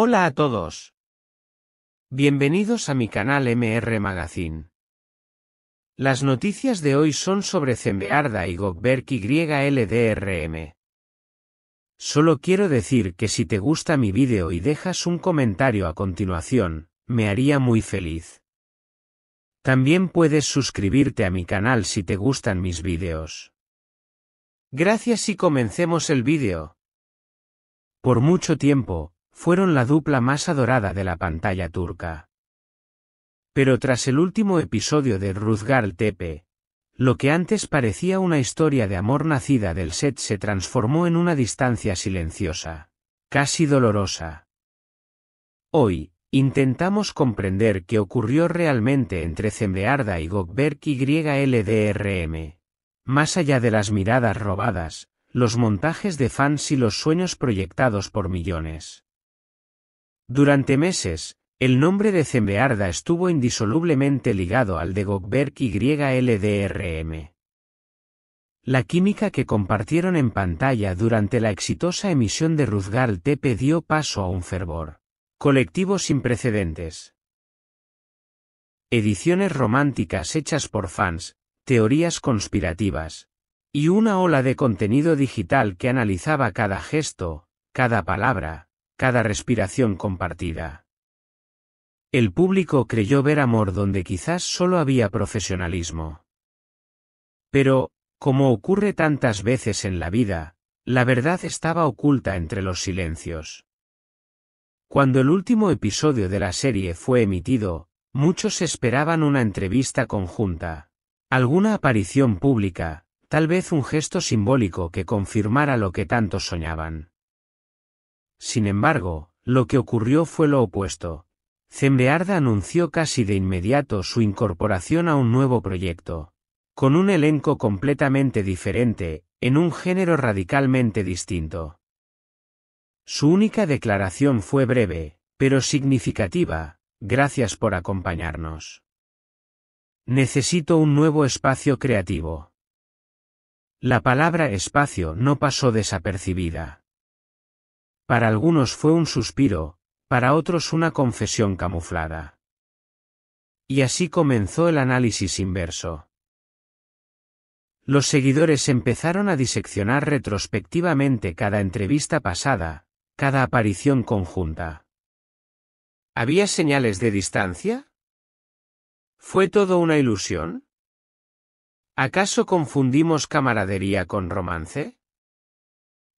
Hola a todos. Bienvenidos a mi canal MR Magazine. Las noticias de hoy son sobre Zembearda y Gökberk YLDRM. Solo quiero decir que si te gusta mi vídeo y dejas un comentario a continuación, me haría muy feliz. También puedes suscribirte a mi canal si te gustan mis vídeos. Gracias y comencemos el vídeo. Por mucho tiempo, fueron la dupla más adorada de la pantalla turca. Pero tras el último episodio de Rüzgar Tepe, lo que antes parecía una historia de amor nacida del set se transformó en una distancia silenciosa, casi dolorosa. Hoy, intentamos comprender qué ocurrió realmente entre Zembearda y Gökberk YLDRM, más allá de las miradas robadas, los montajes de fans y los sueños proyectados por millones. Durante meses, el nombre de Zembearda estuvo indisolublemente ligado al de Gökberk YLDRM. La química que compartieron en pantalla durante la exitosa emisión de Rüzgar Tepe dio paso a un fervor colectivo sin precedentes. Ediciones románticas hechas por fans, teorías conspirativas, y una ola de contenido digital que analizaba cada gesto, cada palabra, cada respiración compartida. El público creyó ver amor donde quizás solo había profesionalismo. Pero, como ocurre tantas veces en la vida, la verdad estaba oculta entre los silencios. Cuando el último episodio de la serie fue emitido, muchos esperaban una entrevista conjunta, alguna aparición pública, tal vez un gesto simbólico que confirmara lo que tantos soñaban. Sin embargo, lo que ocurrió fue lo opuesto. Zembearda anunció casi de inmediato su incorporación a un nuevo proyecto, con un elenco completamente diferente, en un género radicalmente distinto. Su única declaración fue breve, pero significativa: gracias por acompañarnos. Necesito un nuevo espacio creativo. La palabra espacio no pasó desapercibida. Para algunos fue un suspiro, para otros una confesión camuflada. Y así comenzó el análisis inverso. Los seguidores empezaron a diseccionar retrospectivamente cada entrevista pasada, cada aparición conjunta. ¿Había señales de distancia? ¿Fue todo una ilusión? ¿Acaso confundimos camaradería con romance?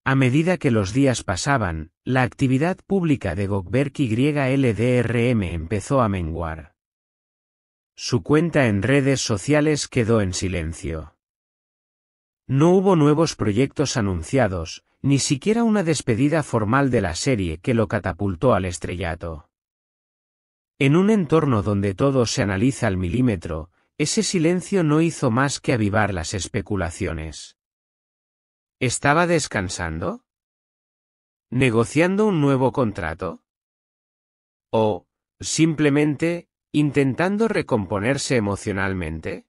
A medida que los días pasaban, la actividad pública de Gökberk YLDRM empezó a menguar. Su cuenta en redes sociales quedó en silencio. No hubo nuevos proyectos anunciados, ni siquiera una despedida formal de la serie que lo catapultó al estrellato. En un entorno donde todo se analiza al milímetro, ese silencio no hizo más que avivar las especulaciones. ¿Estaba descansando? ¿Negociando un nuevo contrato? ¿O, simplemente, intentando recomponerse emocionalmente?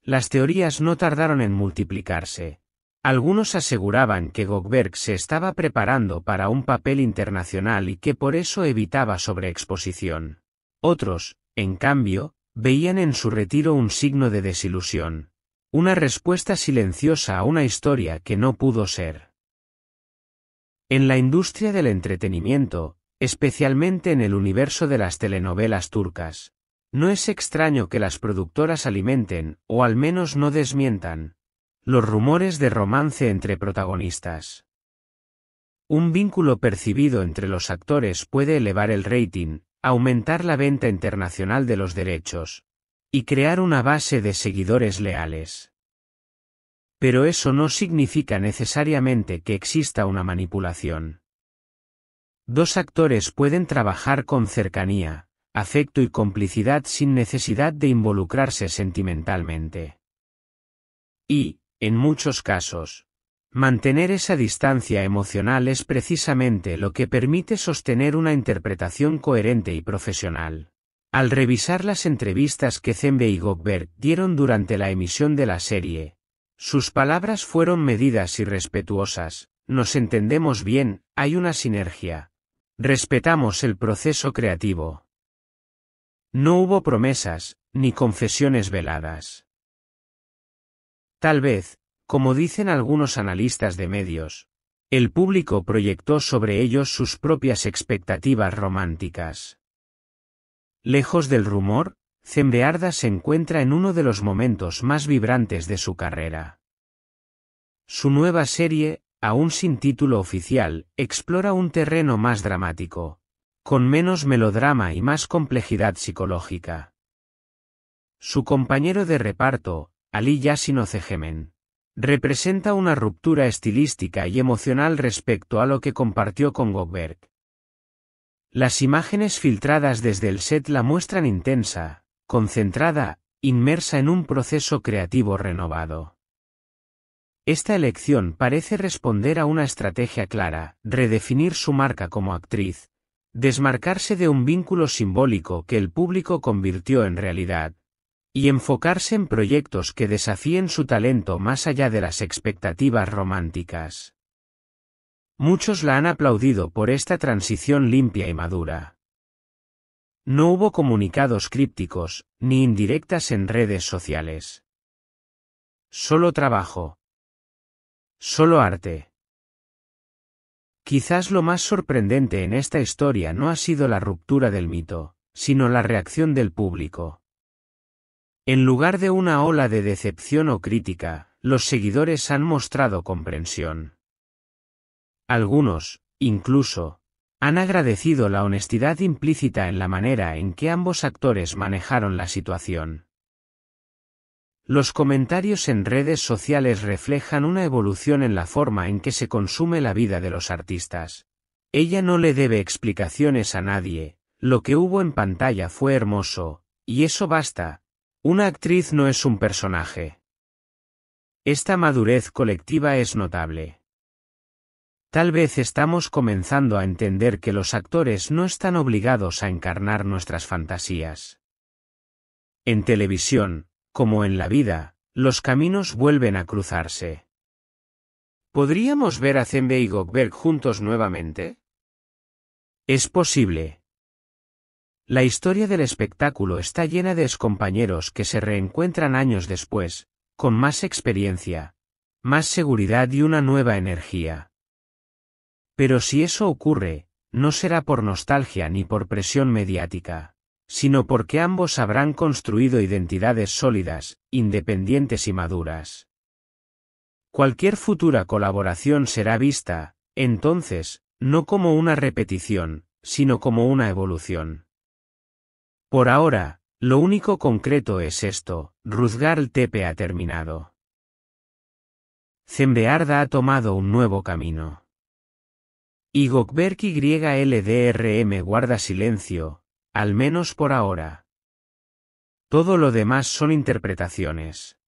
Las teorías no tardaron en multiplicarse. Algunos aseguraban que Gökberk se estaba preparando para un papel internacional y que por eso evitaba sobreexposición. Otros, en cambio, veían en su retiro un signo de desilusión, una respuesta silenciosa a una historia que no pudo ser. En la industria del entretenimiento, especialmente en el universo de las telenovelas turcas, no es extraño que las productoras alimenten, o al menos no desmientan, los rumores de romance entre protagonistas. Un vínculo percibido entre los actores puede elevar el rating, aumentar la venta internacional de los derechos, y crear una base de seguidores leales. Pero eso no significa necesariamente que exista una manipulación. Dos actores pueden trabajar con cercanía, afecto y complicidad sin necesidad de involucrarse sentimentalmente. Y, en muchos casos, mantener esa distancia emocional es precisamente lo que permite sostener una interpretación coherente y profesional. Al revisar las entrevistas que Zembe y Gökberk dieron durante la emisión de la serie, sus palabras fueron medidas y respetuosas: nos entendemos bien, hay una sinergia, Respetamos el proceso creativo. No hubo promesas, ni confesiones veladas. Tal vez, como dicen algunos analistas de medios, el público proyectó sobre ellos sus propias expectativas románticas. Lejos del rumor, Zembrearda se encuentra en uno de los momentos más vibrantes de su carrera. Su nueva serie, aún sin título oficial, explora un terreno más dramático, con menos melodrama y más complejidad psicológica. Su compañero de reparto, Ali Yasin Ocegemen, representa una ruptura estilística y emocional respecto a lo que compartió con Gökberk. Las imágenes filtradas desde el set la muestran intensa, concentrada, inmersa en un proceso creativo renovado. Esta elección parece responder a una estrategia clara: redefinir su marca como actriz, desmarcarse de un vínculo simbólico que el público convirtió en realidad, y enfocarse en proyectos que desafíen su talento más allá de las expectativas románticas. Muchos la han aplaudido por esta transición limpia y madura. No hubo comunicados crípticos, ni indirectas en redes sociales. Solo trabajo. Solo arte. Quizás lo más sorprendente en esta historia no ha sido la ruptura del mito, sino la reacción del público. En lugar de una ola de decepción o crítica, los seguidores han mostrado comprensión. Algunos, incluso, han agradecido la honestidad implícita en la manera en que ambos actores manejaron la situación. Los comentarios en redes sociales reflejan una evolución en la forma en que se consume la vida de los artistas. Ella no le debe explicaciones a nadie, lo que hubo en pantalla fue hermoso, y eso basta. Una actriz no es un personaje. Esta madurez colectiva es notable. Tal vez estamos comenzando a entender que los actores no están obligados a encarnar nuestras fantasías. En televisión, como en la vida, los caminos vuelven a cruzarse. ¿Podríamos ver a Zembe y Gökberk juntos nuevamente? Es posible. La historia del espectáculo está llena de excompañeros que se reencuentran años después, con más experiencia, más seguridad y una nueva energía. Pero si eso ocurre, no será por nostalgia ni por presión mediática, sino porque ambos habrán construido identidades sólidas, independientes y maduras. Cualquier futura colaboración será vista, entonces, no como una repetición, sino como una evolución. Por ahora, lo único concreto es esto: Rüzgar Tepe ha terminado. Zembrearda ha tomado un nuevo camino. Y Gökberk YLDRM guarda silencio, al menos por ahora. Todo lo demás son interpretaciones.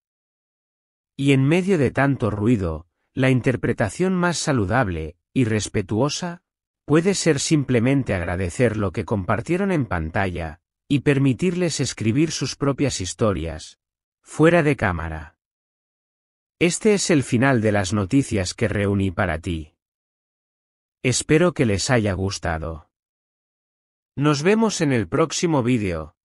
Y en medio de tanto ruido, la interpretación más saludable y respetuosa puede ser simplemente agradecer lo que compartieron en pantalla y permitirles escribir sus propias historias, fuera de cámara. Este es el final de las noticias que reuní para ti. Espero que les haya gustado. Nos vemos en el próximo vídeo.